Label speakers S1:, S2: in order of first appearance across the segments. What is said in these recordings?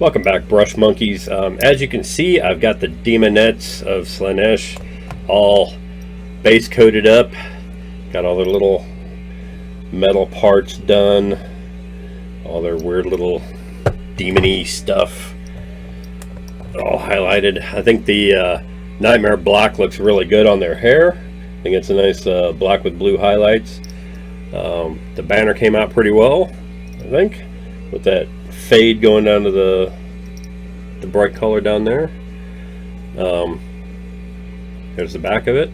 S1: Welcome back, brush monkeys. As you can see, I've got the Daemonettes of Slaanesh all base coated up. Got all their little metal parts done, all their weird little demon-y stuff all highlighted. I think the Nightmare black looks really good on their hair. I think it's a nice black with blue highlights. The banner came out pretty well, I think, with that fade going down to the bright color down there. There's the back of it.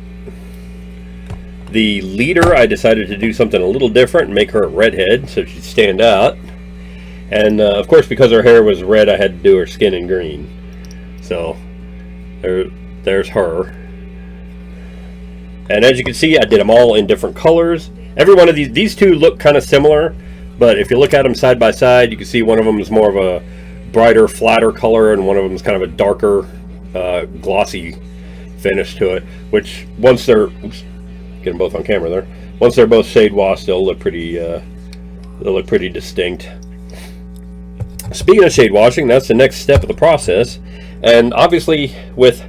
S1: The leader, I decided to do something a little different and make her a redhead so she'd stand out. And of course, because her hair was red, I had to do her skin in green. So there's her. And as you can see, I did them all in different colors. Every one of these two look kind of similar, but if you look at them side by side, you can see one of them is more of a brighter, flatter color, and one of them is kind of a darker, glossy finish to it. Which once they're, oops, get them both on camera there. Once they're both shade washed, they'll look pretty distinct. Speaking of shade washing, that's the next step of the process. And obviously, with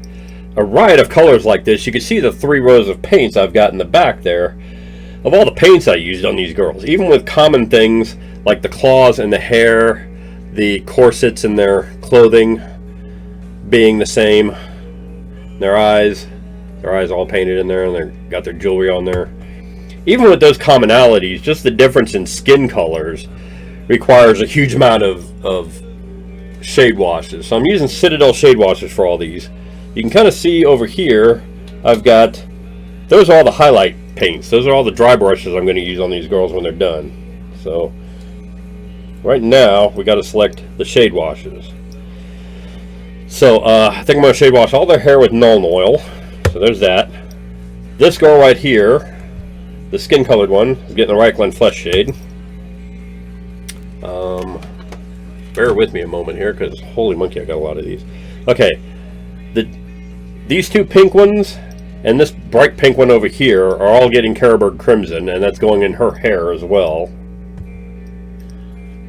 S1: a riot of colors like this, you can see the 3 rows of paints I've got in the back there. Of all the paints I used on these girls, even with common things like the claws and the hair, the corsets and their clothing being the same, their eyes all painted in there, and they got their jewelry on there. Even with those commonalities, just the difference in skin colors requires a huge amount of shade washes. So I'm using Citadel shade washes for all these. You can kind of see over here, I've got, those are all the highlight paints. Those are all the dry brushes I'm going to use on these girls when they're done. So right now we got to select the shade washes. So I think I'm going to shade wash all their hair with Nuln Oil. So there's that. This girl right here, the skin colored one, is getting the Reikland Flesh shade. Bear with me a moment here, because holy monkey, I got a lot of these. Okay, these two pink ones and this bright pink one over here are all getting Carroburg Crimson, and that's going in her hair as well.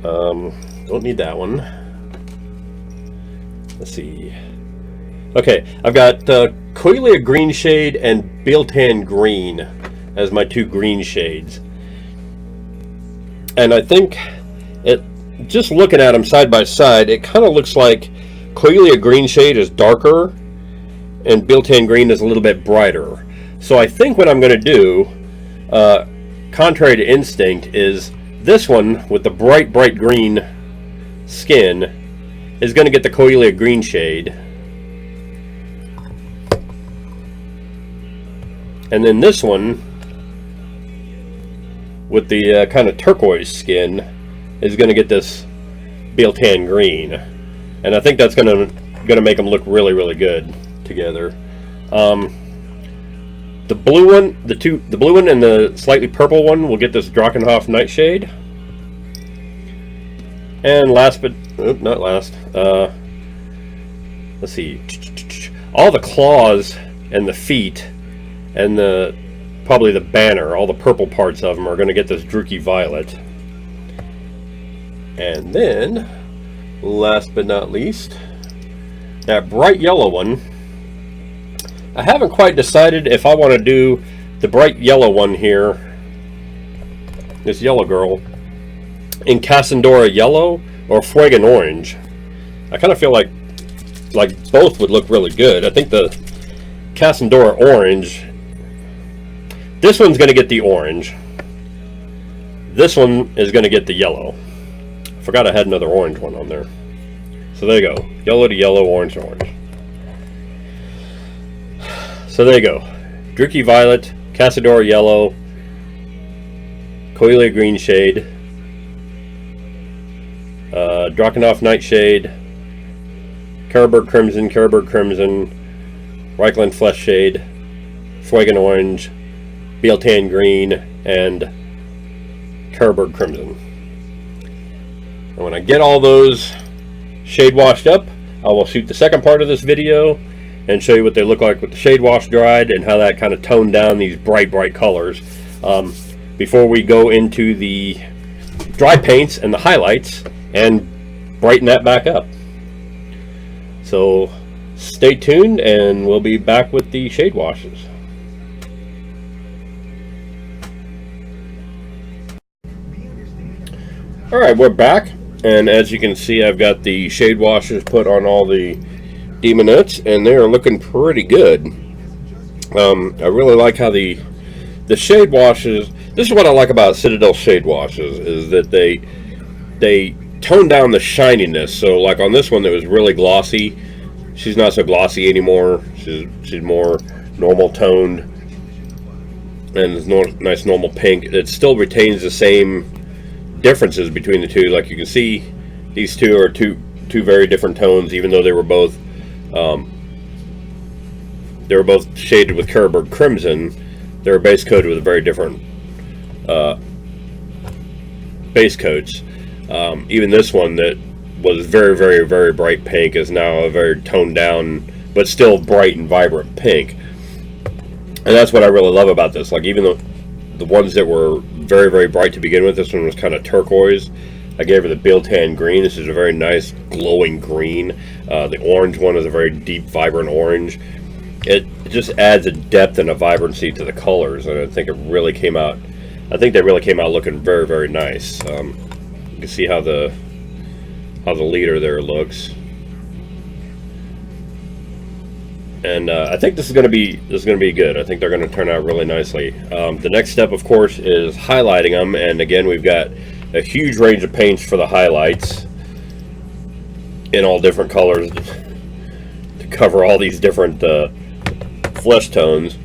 S1: Don't need that one. Let's see. Okay, I've got Coelia Green Shade and Bealtan Green as my 2 green shades. And I think, just looking at them side by side, it kind of looks like Coelia Green Shade is darker and Bealtan Green is a little bit brighter. So I think what I'm going to do, contrary to instinct, is this one with the bright green skin is going to get the Coelia Green shade. And then this one with the kind of turquoise skin is going to get this Bealtan Green. And I think that's going to make them look really good together. The blue one, the blue one and the slightly purple one will get this Drakenhof Nightshade. And last but not last, let's see, all the claws and the feet and probably the banner, all the purple parts of them are going to get this Druchii Violet. And then last but not least, that bright yellow one. I haven't quite decided if I want to do the bright yellow one here, this yellow girl, in Cassandora Yellow or Fuegan Orange. I kind of feel like both would look really good. I think the Cassandora Orange, this one's going to get the orange. This one is going to get the yellow. I forgot I had another orange one on there. So there you go. Yellow to yellow, orange to orange. So there you go. Druchii Violet, Cassandora Yellow, Coelia Green Shade, Drakenhof Nightshade, Carroburg Crimson, Reikland Flesh Shade, Fuegan Orange, Bealtan Green, and Carroburg Crimson. And when I get all those shade washed up, I will shoot the second part of this video and show you what they look like with the shade wash dried and how that kind of toned down these bright colors. Before we go into the dry paints and the highlights and brighten that back up. So stay tuned, and we'll be back with the shade washes. Alright, we're back, and as you can see, I've got the shade washes put on all the Daemonettes, and they are looking pretty good. I really like how the shade washes, this is what I like about Citadel shade washes, is that they tone down the shininess. So like on this one that was really glossy, she's not so glossy anymore. She's more normal toned, and it's nice normal pink. It still retains the same differences between the two. Like you can see, these two are two very different tones, even though they were both shaded with Kerberg Crimson. They were base coated with very different base coats. Even this one that was very, very, very bright pink is now a very toned down, but still bright and vibrant pink. And that's what I really love about this. Like even the ones that were very, very bright to begin with, this one was kind of turquoise. I gave her the Biltan green. This is a very nice glowing green. The orange one is a very deep, vibrant orange. It just adds a depth and a vibrancy to the colors, and I think it really came out. I think they really came out looking very, very nice. You can see how the leader there looks, and I think this is going to be good. I think they're going to turn out really nicely. The next step, of course, is highlighting them, and again, we've got a huge range of paints for the highlights in all different colors to cover all these different flesh tones.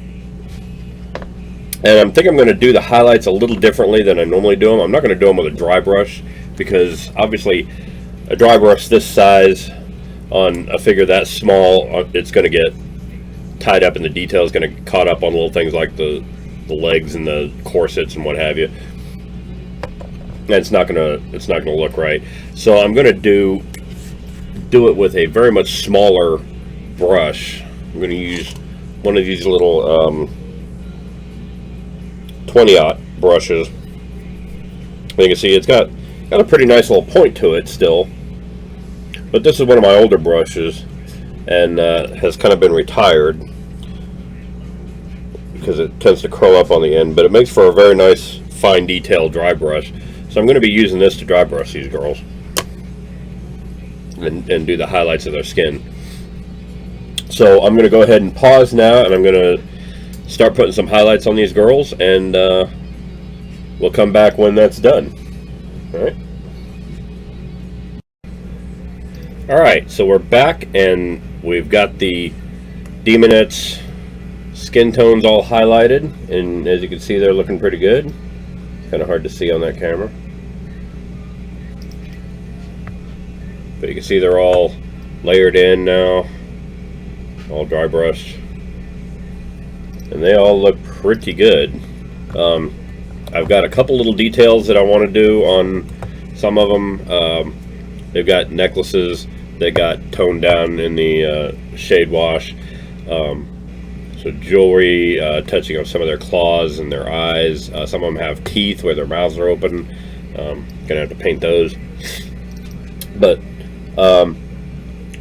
S1: And I think I'm going to do the highlights a little differently than I normally do them. I'm not going to do them with a dry brush, because obviously a dry brush this size on a figure that small, it's going to get tied up in the details, going to get caught up on little things like the legs and the corsets and what have you. And it's not going to look right. So I'm going to do it with a very much smaller brush. I'm going to use one of these little 20-aught brushes. You can see it's got a pretty nice little point to it still, but this is one of my older brushes, and has kind of been retired because it tends to curl up on the end, but it makes for a very nice fine detailed dry brush. So I'm going to be using this to dry brush these girls and do the highlights of their skin. So I'm going to go ahead and pause now, and I'm going to start putting some highlights on these girls, and we'll come back when that's done. Alright, so we're back, and we've got the Daemonettes skin tones all highlighted, and as you can see, they're looking pretty good. It's kind of hard to see on that camera, but you can see they're all layered in now, all dry brushed, and they all look pretty good. I've got a couple little details that I want to do on some of them. They've got necklaces that got toned down in the shade wash. So jewelry touching on some of their claws and their eyes. Some of them have teeth where their mouths are open. Gonna have to paint those. But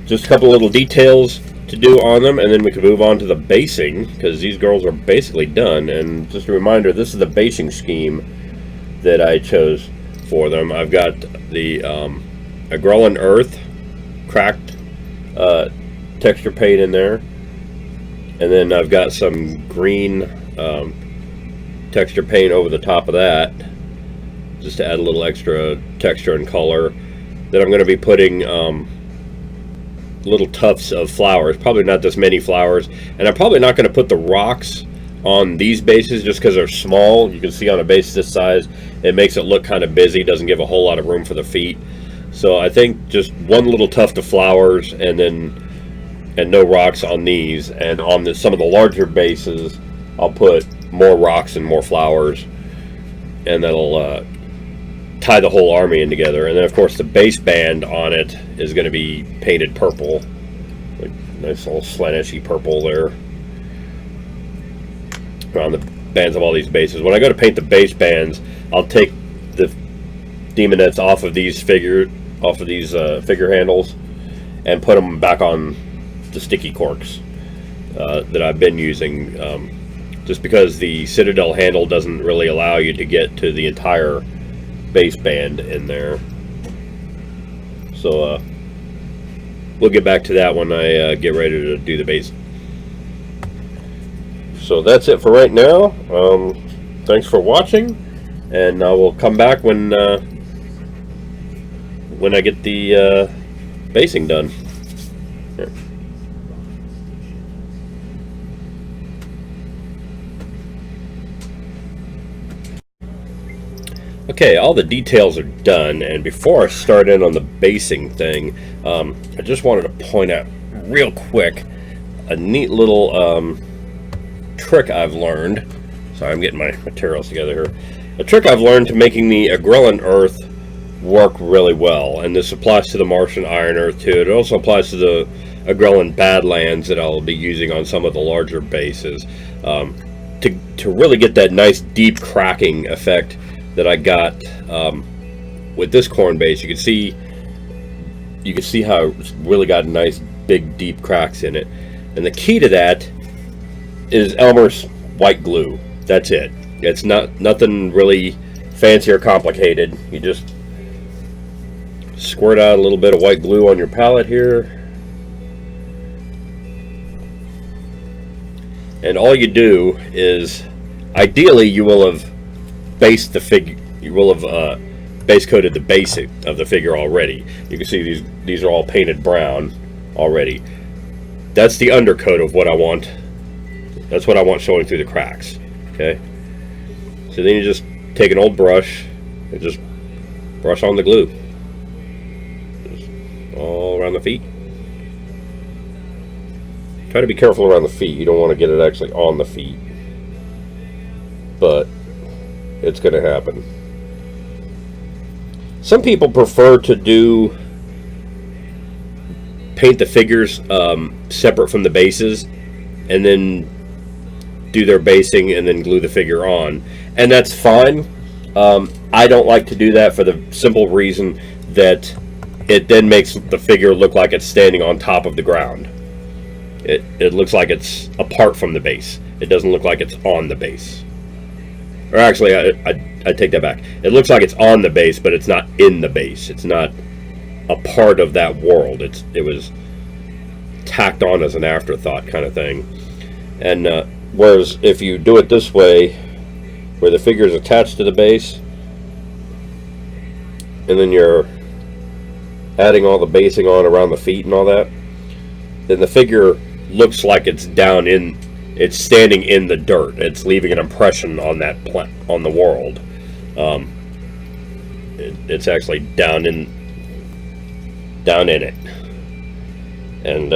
S1: just a couple little details to do on them, and then we can move on to the basing, because these girls are basically done. And just a reminder, this is the basing scheme that I chose for them. I've got the Agrellan Earth cracked texture paint in there, and then I've got some green texture paint over the top of that, just to add a little extra texture and color. Then I'm going to be putting little tufts of flowers, probably not this many flowers, and I'm probably not going to put the rocks on these bases just because they're small. You can see on a base this size, it makes it look kind of busy, doesn't give a whole lot of room for the feet. So I think just one little tuft of flowers, and no rocks on these. And on some of the larger bases, I'll put more rocks and more flowers, and that'll tie the whole army in together. And then of course the base band on it is going to be painted purple, like nice little slanishy purple there around the bands of all these bases. When I go to paint the base bands, I'll take the Daemonettes off of these figure handles, and put them back on the sticky corks that I've been using, just because the Citadel handle doesn't really allow you to get to the entire base band in there. So we'll get back to that when I get ready to do the base. So that's it for right now. Thanks for watching, and I will come back when I get the basing done. Here. Okay, all the details are done, and before I start in on the basing thing, I just wanted to point out real quick a neat little trick I've learned. Sorry, I'm getting my materials together here. A trick I've learned to making the Agrellan earth work really well, and this applies to the Martian iron earth too. It also applies to the Agrellan badlands that I'll be using on some of the larger bases, to really get that nice deep cracking effect that I got with this corn base. You can see how it's really got nice big deep cracks in it, and the key to that is Elmer's white glue. That's it. It's nothing really fancy or complicated. You just squirt out a little bit of white glue on your palette here, and all you do is, ideally, you will have based the figure. You will have base coated the base of the figure already. You can see these are all painted brown already. That's the undercoat of what I want. That's what I want showing through the cracks. Okay. So then you just take an old brush and just brush on the glue, just all around the feet. Try to be careful around the feet. You don't want to get it actually on the feet, but it's going to happen. Some people prefer to paint the figures separate from the bases, and then do their basing and then glue the figure on, and that's fine. I don't like to do that for the simple reason that it then makes the figure look like it's standing on top of the ground. It looks like it's apart from the base. It doesn't look like it's on the base. Or actually, I take that back. It looks like it's on the base, but it's not in the base. It's not a part of that world. It was tacked on as an afterthought kind of thing. And whereas if you do it this way, where the figure is attached to the base, and then you're adding all the basing on around the feet and all that, then the figure looks like it's down in, it's standing in the dirt. It's leaving an impression on that on the world. It's actually down in it, and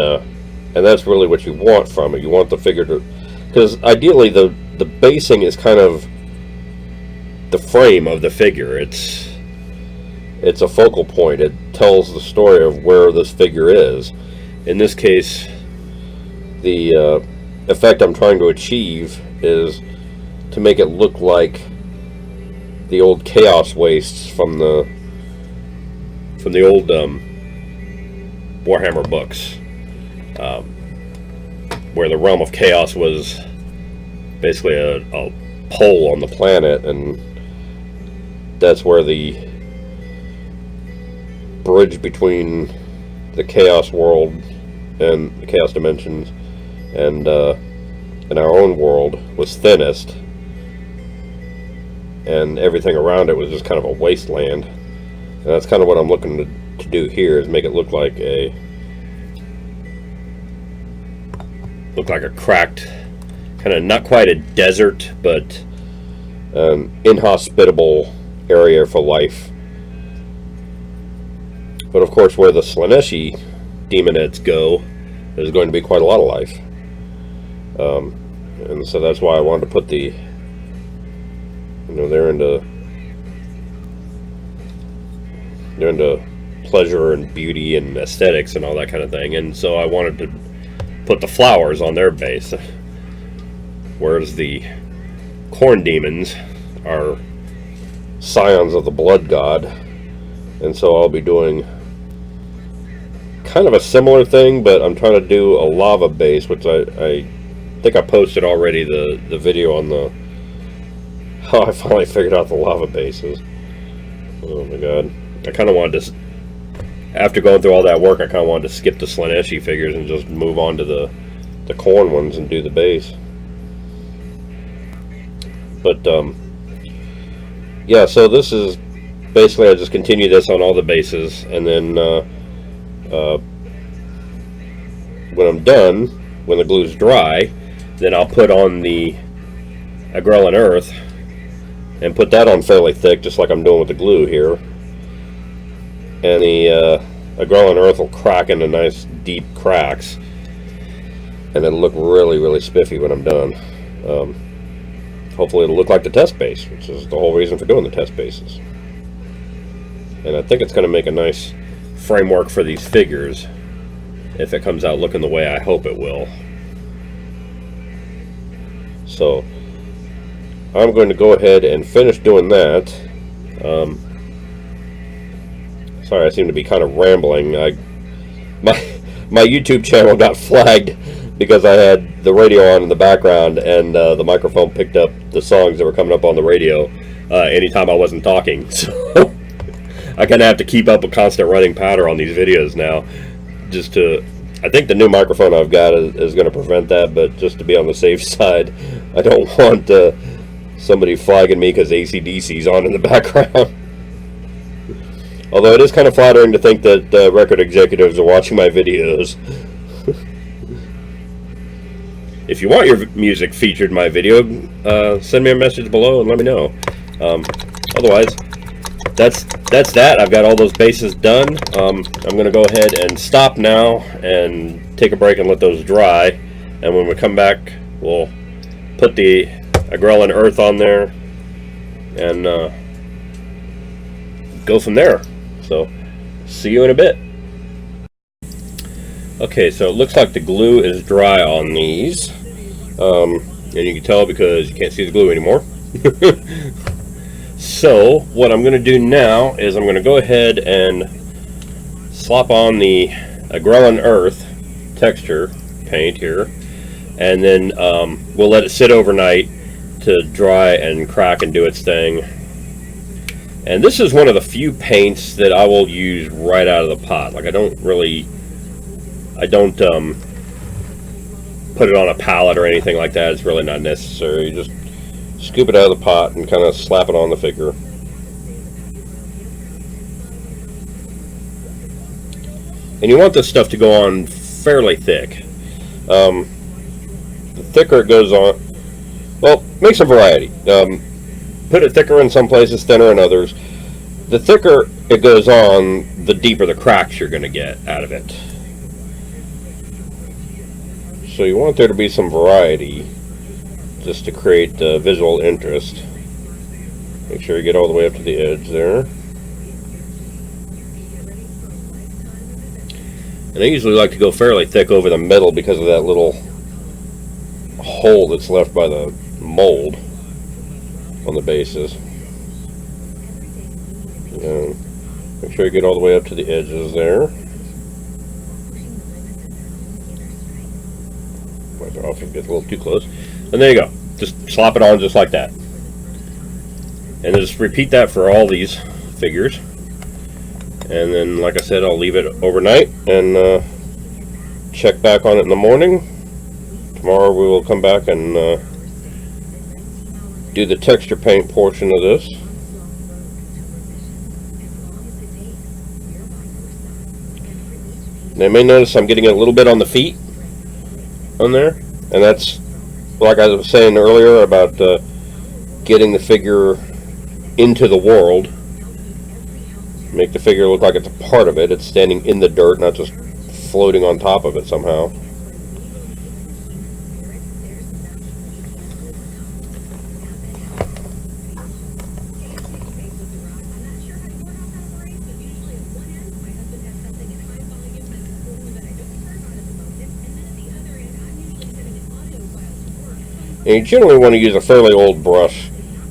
S1: that's really what you want from it. You want the figure to, because ideally the basing is kind of the frame of the figure. It's a focal point. It tells the story of where this figure is. In this case, the effect I'm trying to achieve is to make it look like the old chaos wastes from the old Warhammer books, where the realm of chaos was basically a pole on the planet, and that's where the bridge between the chaos world and the chaos dimensions and our own world was thinnest, and everything around it was just kind of a wasteland. And that's kind of what I'm looking to do here, is make it look like a cracked, kind of not quite a desert, but an inhospitable area for life. But of course, where the Slaneshi Daemonettes go, there's going to be quite a lot of life. And so that's why I wanted to put the, they're into pleasure and beauty and aesthetics and all that kind of thing. And so I wanted to put the flowers on their base, whereas the corn demons are scions of the blood god. And so I'll be doing kind of a similar thing, but I'm trying to do a lava base, which I think I posted already the video on the how I finally figured out the lava bases. Oh my god. I kind of wanted to, after going through all that work, I kind of wanted to skip the Slaneshi figures and just move on to the corn ones and do the base. But yeah, so this is basically, I just continue this on all the bases, and then when I'm done, when the glue's dry, then I'll put on the Agrellan Earth and put that on fairly thick, just like I'm doing with the glue here. And the Agrellan Earth will crack into nice deep cracks, and it'll look really, really spiffy when I'm done. Hopefully it'll look like the test base, which is the whole reason for doing the test bases. And I think it's going to make a nice framework for these figures if it comes out looking the way I hope it will. So I'm going to go ahead and finish doing that. Sorry, I seem to be kind of rambling. My YouTube channel got flagged because I had the radio on in the background, and the microphone picked up the songs that were coming up on the radio anytime I wasn't talking. So I kind of have to keep up a constant running patter on these videos now. Just to, I think the new microphone I've got is going to prevent that, but just to be on the safe side, I don't want somebody flagging me because AC/DC's on in the background. Although it is kind of flattering to think that record executives are watching my videos. If you want your music featured in my video, send me a message below and let me know. Otherwise, that's that. I've got all those bases done. I'm going to go ahead and stop now and take a break and let those dry. And when we come back, we'll put the Agrellan Earth on there and go from there. So, see you in a bit. Okay, so it looks like the glue is dry on these. And you can tell because you can't see the glue anymore. So, what I'm going to do now is I'm going to go ahead and slop on the Agrellan Earth texture paint here. And then we'll let it sit overnight to dry and crack and do its thing. And this is one of the few paints that I will use right out of the pot. Like I don't put it on a palette or anything like that. It's really not necessary. You just scoop it out of the pot and kind of slap it on the figure. And you want this stuff to go on fairly thick. The thicker it goes on, well, make some variety. Put it thicker in some places, thinner in others. The thicker it goes on, the deeper the cracks you're going to get out of it. So you want there to be some variety just to create visual interest. Make sure you get all the way up to the edge there. And I usually like to go fairly thick over the middle because of that little hole that's left by the mold on the bases. And make sure you get all the way up to the edges there. Wipe it off if it gets a little too close. And there you go. Just slop it on just like that. And just repeat that for all these figures. And then, like I said, I'll leave it overnight and check back on it in the morning. Tomorrow we will come back and do the texture paint portion of this. Now you may notice I'm getting a little bit on the feet on there, and that's like I was saying earlier about getting the figure into the world. Make the figure look like it's a part of it. It's standing in the dirt, not just floating on top of it somehow. And you generally want to use a fairly old brush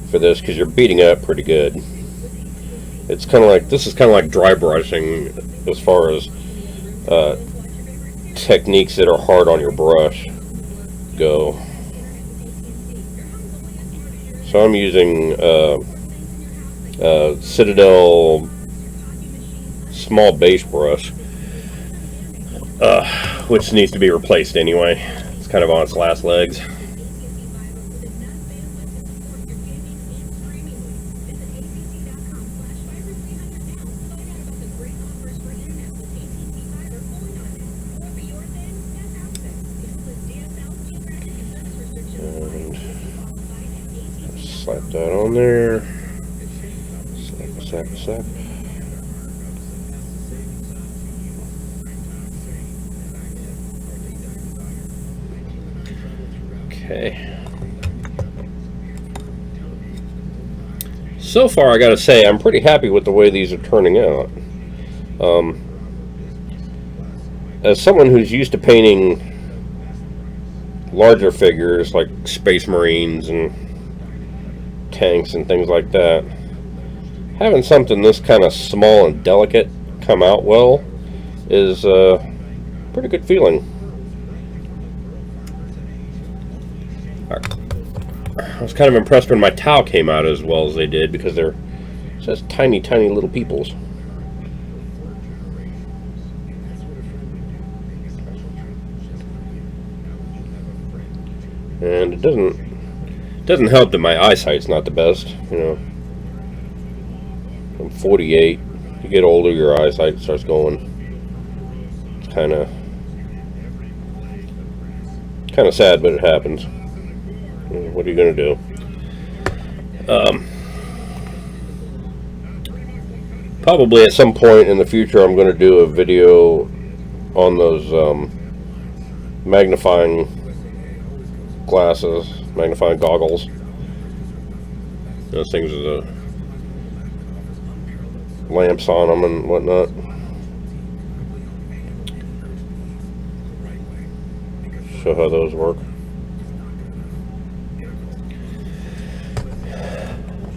S1: for this because you're beating it up pretty good. It's kind of like, this is kind of like dry brushing as far as techniques that are hard on your brush go. So I'm using Citadel small base brush, which needs to be replaced anyway. It's kind of on its last legs. Slap that on there. Slap. Okay. So far, I gotta say, I'm pretty happy with the way these are turning out. As someone who's used to painting larger figures like Space Marines and tanks and things like that, having something this kind of small and delicate come out well is a pretty good feeling. I was kind of impressed when my Tau came out as well as they did, because they're just tiny little peoples. And it doesn't help that my eyesight's not the best, you know. I'm 48. You get older, your eyesight starts going. It's kind of sad, but it happens. What are you gonna do? Probably at some point in the future, I'm gonna do a video on those magnifying glasses, magnifying goggles. Those things with the lamps on them and whatnot. Show how those work.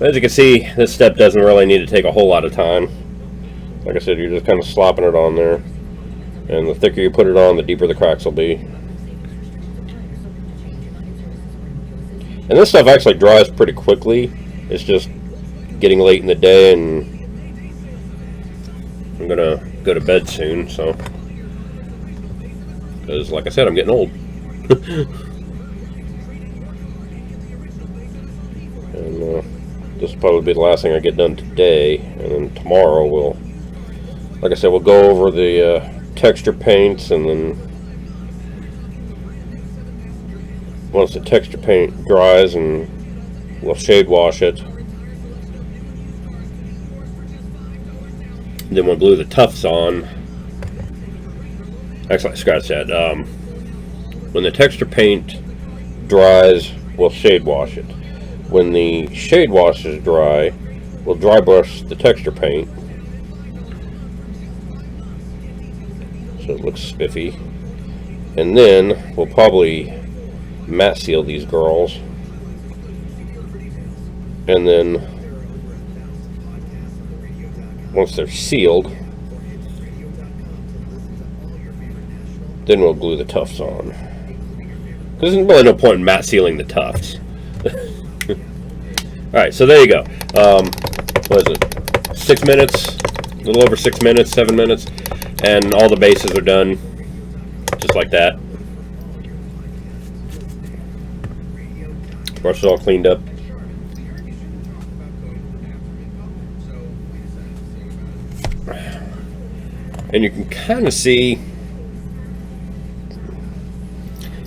S1: As you can see, this step doesn't really need to take a whole lot of time. Like I said, you're just kind of slopping it on there. And the thicker you put it on, the deeper the cracks will be. And this stuff actually dries pretty quickly. It's just getting late in the day, and I'm gonna go to bed soon, so. Because, like I said, I'm getting old. And this will probably be the last thing I get done today, and then tomorrow we'll, like I said, we'll go over the texture paints, and then once the texture paint dries, and we'll shade wash it. Then we'll glue the tufts on. Actually, scratch that. When the texture paint dries, we'll shade wash it. When the shade wash is dry, we'll dry brush the texture paint so it looks spiffy. And then we'll probably matte seal these girls. And then once they're sealed, then we'll glue the tufts on. Because there's really no point in matte sealing the tufts. Alright, so there you go. What is it? 6 minutes? A little over 6 minutes, 7 minutes. And all the bases are done. Just like that. Brush is all cleaned up. And you can kind of see.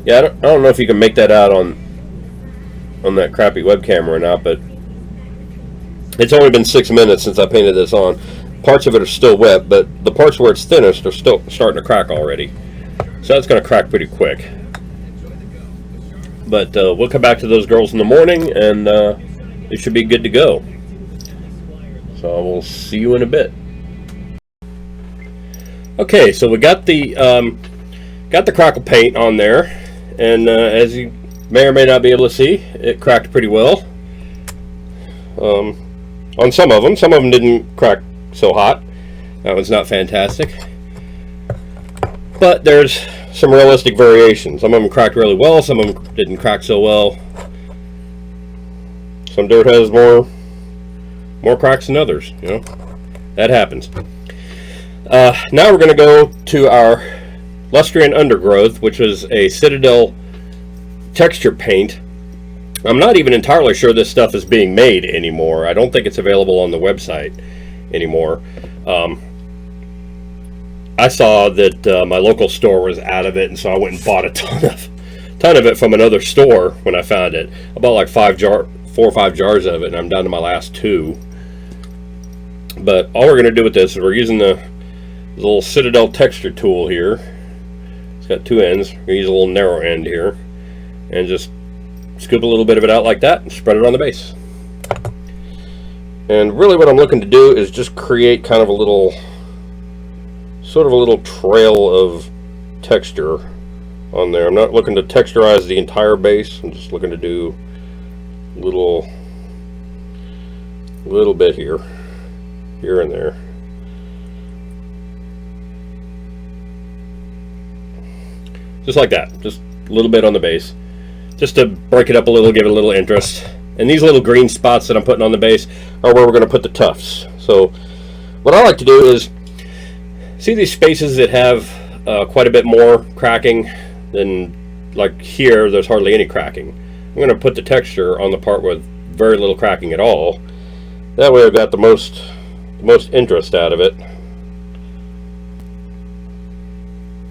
S1: Yeah, I don't know if you can make that out on that crappy webcam or not, but it's only been 6 minutes since I painted this on. Parts of it are still wet, but the parts where it's thinnest are still starting to crack already. So that's going to crack pretty quick. But we'll come back to those girls in the morning, and it should be good to go. So we'll see you in a bit. Okay, so we got the crackle paint on there, and as you may or may not be able to see, it cracked pretty well. On some of them didn't crack so hot. That one's not fantastic. But there's some realistic variation. Some of them cracked really well, some of them didn't crack so well. Some dirt has more cracks than others, you know. That happens. Now we're going to go to our Lustrian Undergrowth, which is a Citadel texture paint. I'm not even entirely sure this stuff is being made anymore. I don't think it's available on the website anymore. I saw that my local store was out of it, and so I went and bought a ton of it from another store when I found it. I bought like 4 or 5 jars of it, and I'm down to my last 2. But all we're going to do with this is we're using the little Citadel texture tool here. It's got 2 ends. We're going to use a little narrow end here, and just scoop a little bit of it out like that and spread it on the base. And really what I'm looking to do is just create kind of a little trail of texture on there. I'm not looking to texturize the entire base. I'm just looking to do a little bit here and there. Just like that. Just a little bit on the base. Just to break it up a little, give it a little interest. And these little green spots that I'm putting on the base are where we're going to put the tufts. So what I like to do is, see these spaces that have quite a bit more cracking than, like here, there's hardly any cracking. I'm going to put the texture on the part with very little cracking at all. That way I've got the most interest out of it.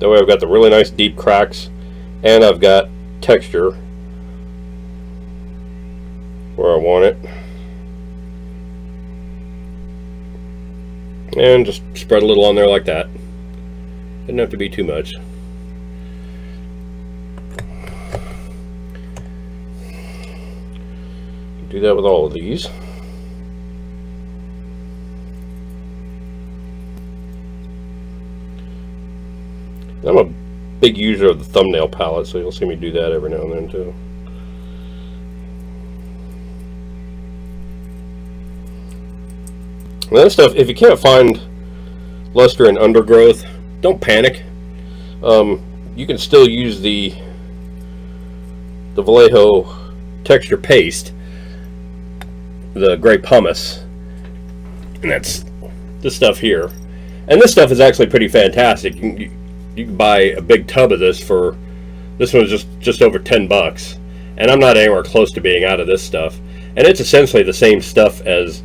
S1: That way I've got the really nice deep cracks, and I've got texture where I want it. And just spread a little on there like that. Didn't have to be too much. Do that with all of these. I'm a big user of the thumbnail palette, so you'll see me do that every now and then too. And that stuff, if you can't find Lustrian Undergrowth, don't panic. You can still use the Vallejo texture paste, the gray pumice, and that's this stuff here. And this stuff is actually pretty fantastic. You can buy a big tub of this for, this one's just over $10, and I'm not anywhere close to being out of this stuff. And it's essentially the same stuff as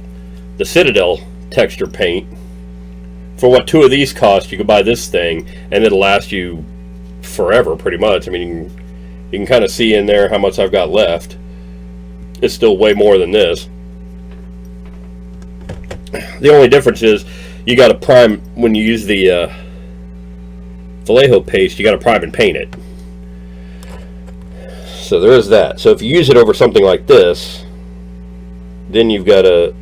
S1: the Citadel texture paint. For what 2 of these cost, you could buy this thing, and it'll last you forever, pretty much. I mean, you can kind of see in there how much I've got left. It's still way more than this. The only difference is you got to prime when you use the Vallejo paste. You got to prime and paint it. So there is that. So if you use it over something like this, then you got to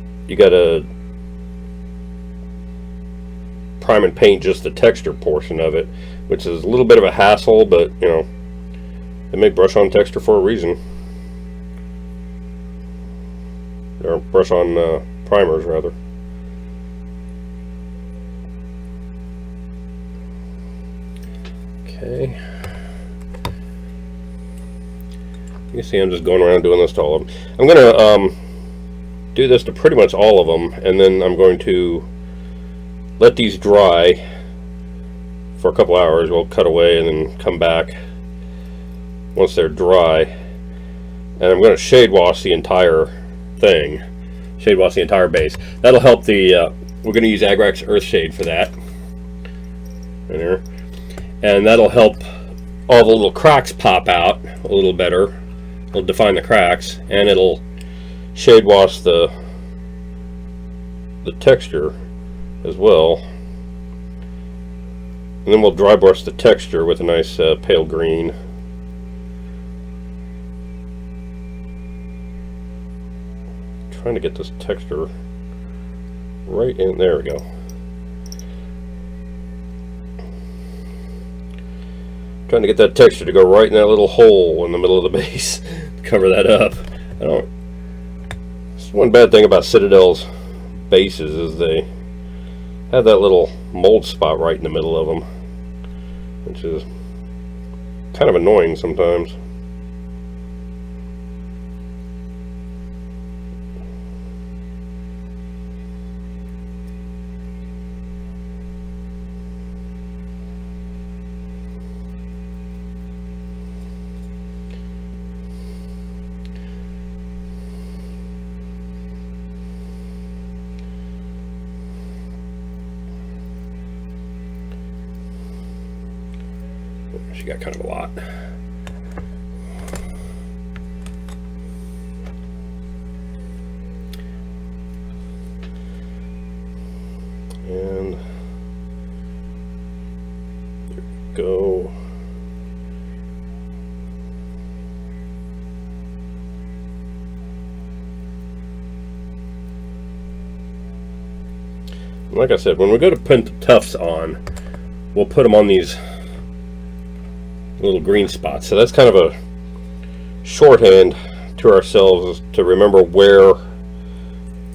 S1: prime and paint just the texture portion of it, which is a little bit of a hassle, but you know, they make brush on texture for a reason, or brush on primers rather. Okay, you see I'm just going around doing this to all of them. I'm going to do this to pretty much all of them, and then I'm going to let these dry for a couple hours. We'll cut away and then come back once they're dry, and I'm going to shade wash the entire thing, shade wash the entire base. That'll help the we're going to use Agrax Earthshade for that in there, and that'll help all the little cracks pop out a little better. It'll define the cracks, and it'll shade wash the texture as well. And then we'll dry brush the texture with a nice pale green. Trying to get this texture right in. There we go. Trying to get that texture to go right in that little hole in the middle of the base. Cover that up. It's one bad thing about Citadel's bases is they have that little mold spot right in the middle of them. which is kind of annoying sometimes. She got kind of a lot. And there we go. Like I said, when we go to put the tufts on, we'll put them on these little green spots. So that's kind of a shorthand to ourselves to remember where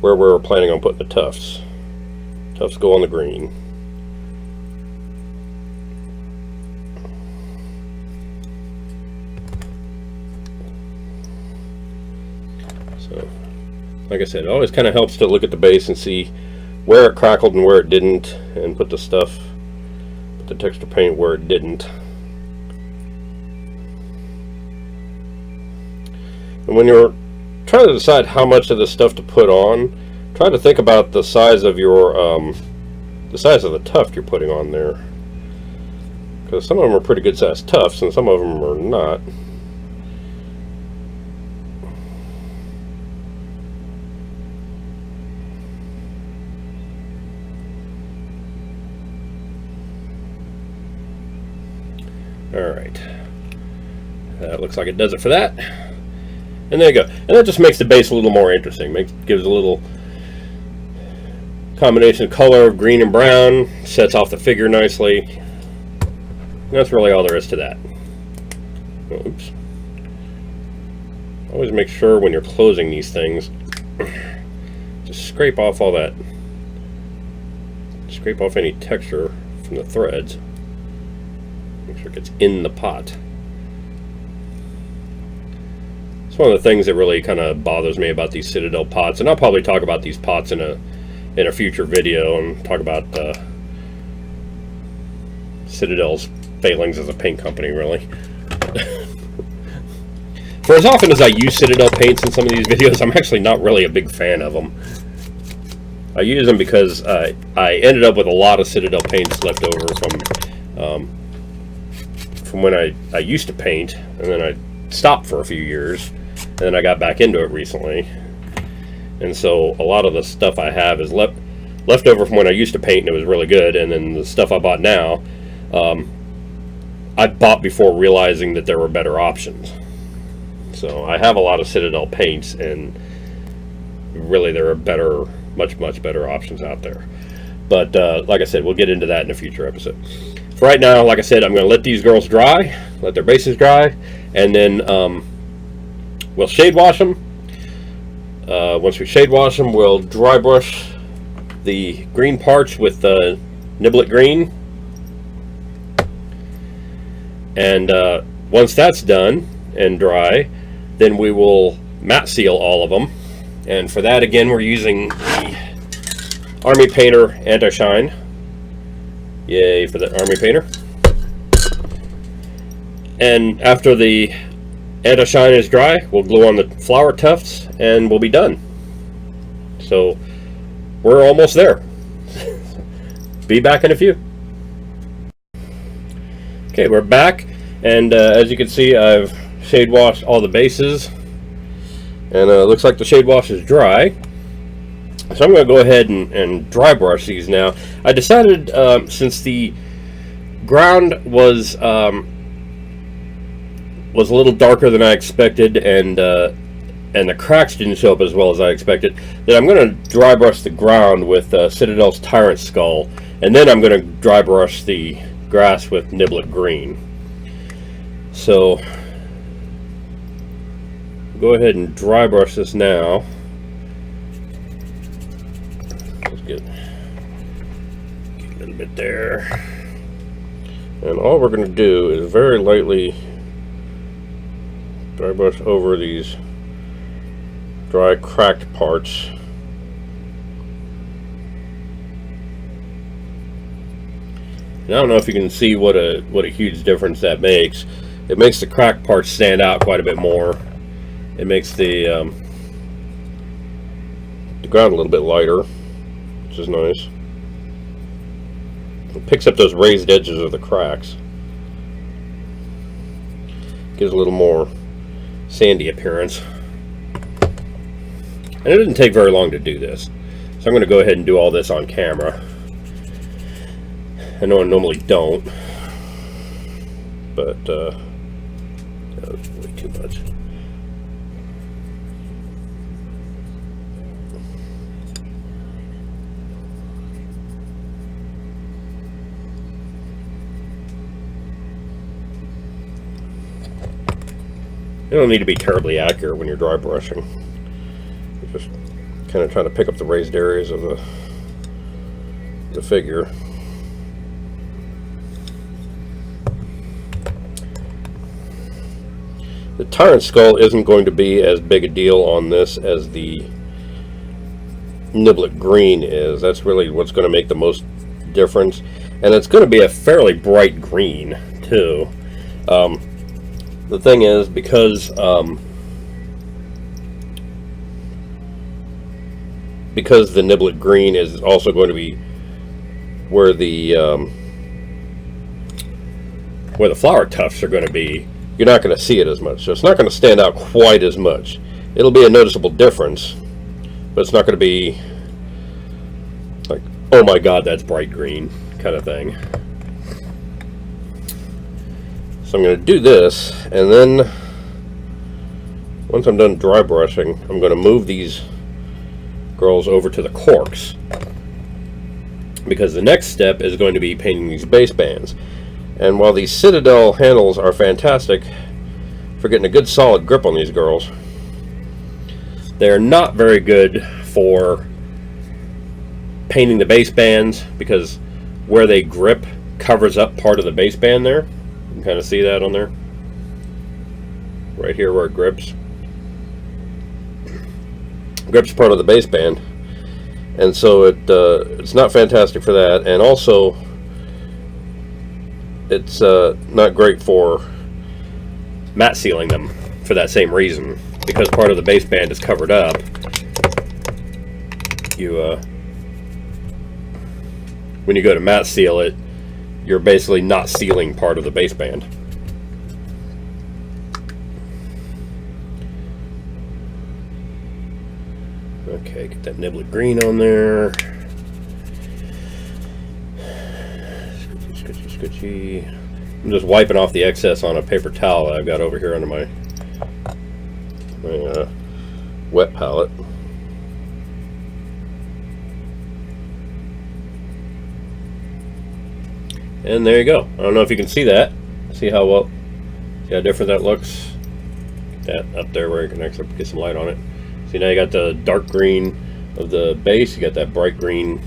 S1: we're planning on putting the tufts. Tufts go on the green. So, like I said, it always kind of helps to look at the base and see where it crackled and where it didn't, and put the texture paint where it didn't. And when you're trying to decide how much of this stuff to put on, try to think about the size of your the size of the tuft you're putting on there, because some of them are pretty good sized tufts and some of them are not. Alright, that looks like it does it for that. And there you go. And that just makes the base a little more interesting. Gives a little combination of color of green and brown. Sets off the figure nicely. And that's really all there is to that. Oops. Always make sure when you're closing these things, just scrape off all that. Scrape off any texture from the threads. Make sure it gets in the pot. It's one of the things that really kind of bothers me about these Citadel pots, and I'll probably talk about these pots in a future video and talk about Citadel's failings as a paint company, really. For as often as I use Citadel paints in some of these videos, I'm actually not really a big fan of them. I use them because I ended up with a lot of Citadel paints left over from when I used to paint, and then I stopped for a few years. And then I got back into it recently, and so a lot of the stuff I have is left over from when I used to paint, and it was really good. And then the stuff I bought now, I bought before realizing that there were better options. So I have a lot of Citadel paints, and really there are much better options out there. But like I said, we'll get into that in a future episode. For right now, like I said, I'm going to let these girls dry, let their bases dry, and then we'll shade wash them. Once we shade wash them, we'll dry brush the green parts with Niblet Green. And once that's done and dry, then we will matte seal all of them. And for that, again, we're using the Army Painter Anti-Shine. Yay for the Army Painter. And after the Anti-Shine is dry, we'll glue on the flower tufts and we'll be done. So we're almost there. Be back in a few. Okay, we're back, and as you can see, I've shade washed all the bases, and it looks like the shade wash is dry. So I'm going to go ahead and dry brush these now. I decided, since the ground was a little darker than I expected, and the cracks didn't show up as well as I expected, that I'm going to dry brush the ground with Citadel's Tyrant Skull, and then I'm going to dry brush the grass with Niblet Green. So go ahead and dry brush this now. Let's get a little bit there. And all we're going to do is very lightly dry brush over these dry cracked parts. And I don't know if you can see what a huge difference that makes. It makes the cracked parts stand out quite a bit more. It makes the ground a little bit lighter, which is nice. It picks up those raised edges of the cracks. Gives a little more sandy appearance. And it didn't take very long to do this. So I'm going to go ahead and do all this on camera. I know I normally don't, but that was way too much. You don't need to be terribly accurate when you're dry brushing. You're just kind of trying to pick up the raised areas of the figure. The Tyrant Skull isn't going to be as big a deal on this as the Niblet Green is. That's really what's going to make the most difference. And it's going to be a fairly bright green, too. The thing is, because the Niblet Green is also going to be where the flower tufts are going to be, you're not going to see it as much. So it's not going to stand out quite as much. It'll be a noticeable difference, but it's not going to be like, oh my god, that's bright green kind of thing. So I'm going to do this, and then once I'm done dry brushing, I'm going to move these girls over to the corks, because the next step is going to be painting these base bands. And while these Citadel handles are fantastic for getting a good solid grip on these girls, they're not very good for painting the base bands, because where they grip covers up part of the base band there. You can kind of see that on there. Right here where it grips. Grips part of the base band. And so it's not fantastic for that. And also, it's not great for matte sealing them for that same reason. Because part of the base band is covered up, when you go to matte seal it, you're basically not sealing part of the base band. Okay, get that Niblet Green on there. Scoochie, scoochie, scoochie. I'm just wiping off the excess on a paper towel that I've got over here under my wet palette. And there you go. I don't know if you can see that. See how different that looks? Get that up there where you can actually get some light on it. See, now you got the dark green of the base. You got that bright green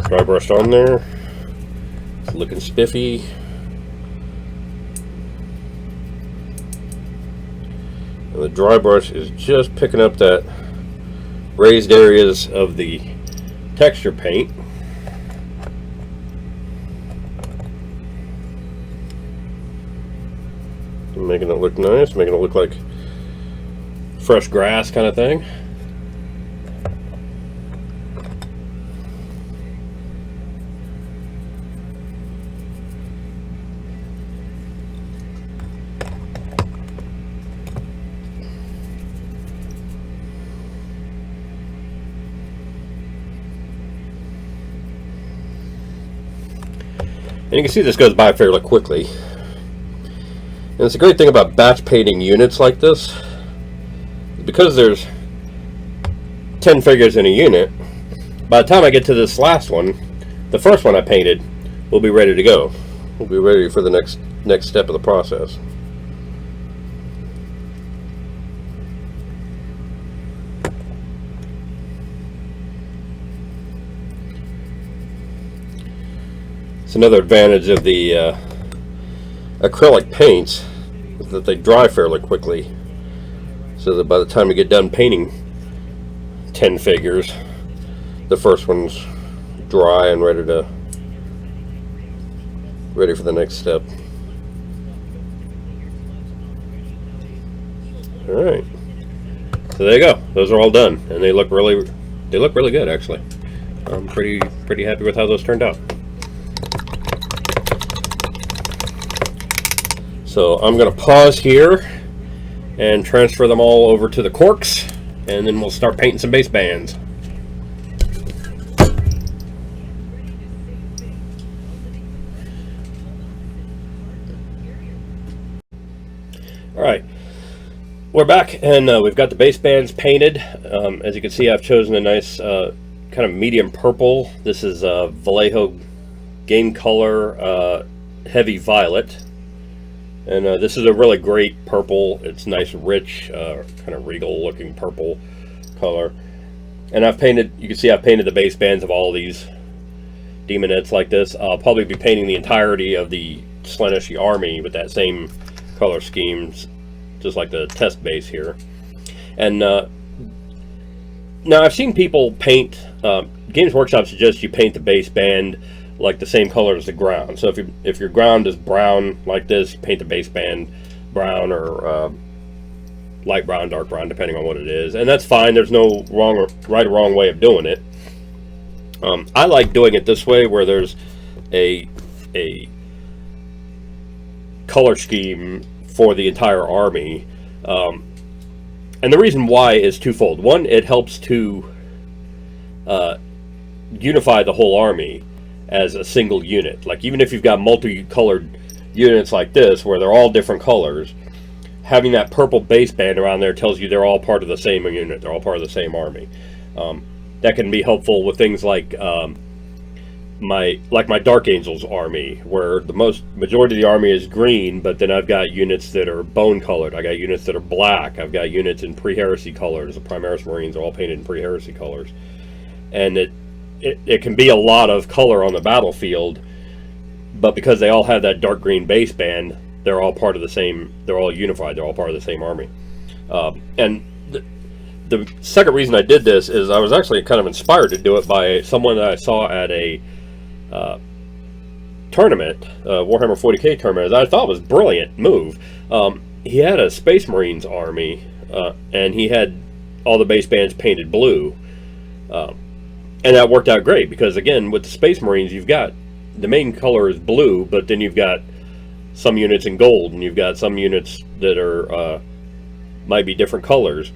S1: dry brushed on there. It's looking spiffy. And the dry brush is just picking up that raised areas of the texture paint. Making it look nice, making it look like fresh grass kind of thing. And you can see this goes by fairly quickly. And it's a great thing about batch painting units like this, because there's 10 figures in a unit. By the time I get to this last one, the first one I painted will be ready to go. We'll be ready for the next step of the process. It's another advantage of the acrylic paints is that they dry fairly quickly, so that by the time you get done painting 10 figures, the first one's dry and ready for the next step. All right, so there you go. Those are all done, and they look really good actually. I'm pretty happy with how those turned out. So I'm going to pause here and transfer them all over to the corks, and then we'll start painting some base bands. All right, we're back, and we've got the base bands painted. As you can see, I've chosen a nice kind of medium purple. This is Vallejo Game Color Heavy Violet. And this is a really great purple. It's nice, rich, kind of regal looking purple color. And I've painted, you can see I've painted the base bands of all these Daemonettes like this. I'll probably be painting the entirety of the Slaaneshi army with that same color schemes, just like the test base here. And now I've seen people paint, Games Workshop suggests you paint the base band like the same color as the ground. So if your ground is brown like this, paint the base band brown, or light brown, dark brown, depending on what it is. And that's fine. There's no right or wrong way of doing it. I like doing it this way, where there's a color scheme for the entire army. And the reason why is twofold. One, it helps to unify the whole army as a single unit. Like, even if you've got multicolored units like this, where they're all different colors, having that purple base band around there tells you they're all part of the same unit, they're all part of the same army. That can be helpful with things like my Dark Angels army, where the majority of the army is green, but then I've got units that are bone colored, I got units that are black, I've got units in pre-heresy colors. The Primaris Marines are all painted in pre-heresy colors, and it can be a lot of color on the battlefield, but because they all have that dark green base band, they're all part of the same, they're all unified, they're all part of the same army. And the second reason I did this is I was actually kind of inspired to do it by someone that I saw at a tournament, Warhammer 40K tournament. I thought it was a brilliant move. He had a Space Marines army, and he had all the base bands painted blue. And that worked out great, because again, with the Space Marines, you've got the main color is blue, but then you've got some units in gold, and you've got some units that are might be different colors,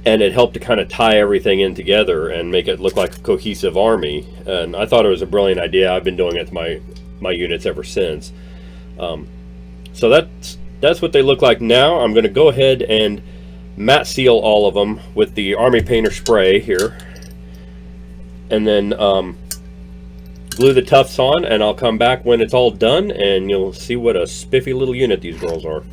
S1: and it helped to kind of tie everything in together and make it look like a cohesive army. And I thought it was a brilliant idea. I've been doing it to my units ever since. So that's what they look like now. I'm going to go ahead and matte seal all of them with the Army Painter spray here, and then glue the tufts on, and I'll come back when it's all done, and you'll see what a spiffy little unit these girls are.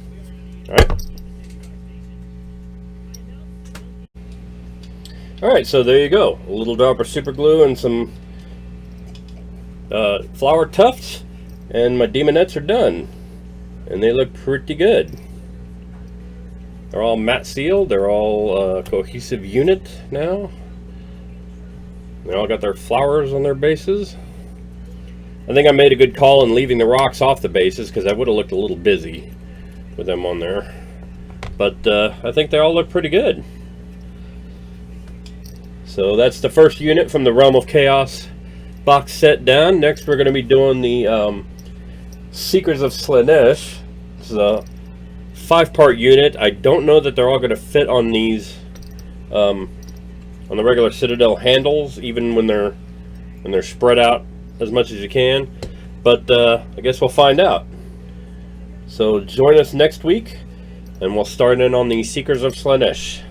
S1: Alright, so there you go. A little drop of super glue and some flower tufts, and my Daemonettes are done. And they look pretty good. They're all matte sealed, they're all a cohesive unit now. They all got their flowers on their bases. I think I made a good call in leaving the rocks off the bases, because I would have looked a little busy with them on there. But I think they all look pretty good. So that's the first unit from the Realm of Chaos box set down. Next we're going to be doing the Seekers of Slaanesh. This is a 5-part unit. I don't know that they're all going to fit on these on the regular Citadel handles, even when they're spread out as much as you can, but I guess we'll find out. So join us next week, and we'll start in on the Seekers of Slaanesh.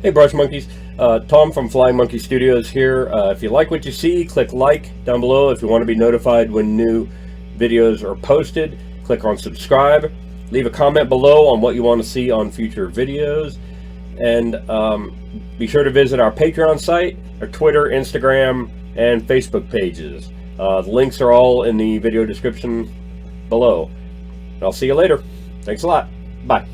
S1: Hey Brush Monkeys, Tom from Flying Monkey Studios here. If you like what you see, click like down below. If you want to be notified when new videos are posted, click on subscribe. Leave a comment below on what you want to see on future videos. And be sure to visit our Patreon site, our Twitter, Instagram, and Facebook pages. The links are all in the video description below. And I'll see you later. Thanks a lot. Bye.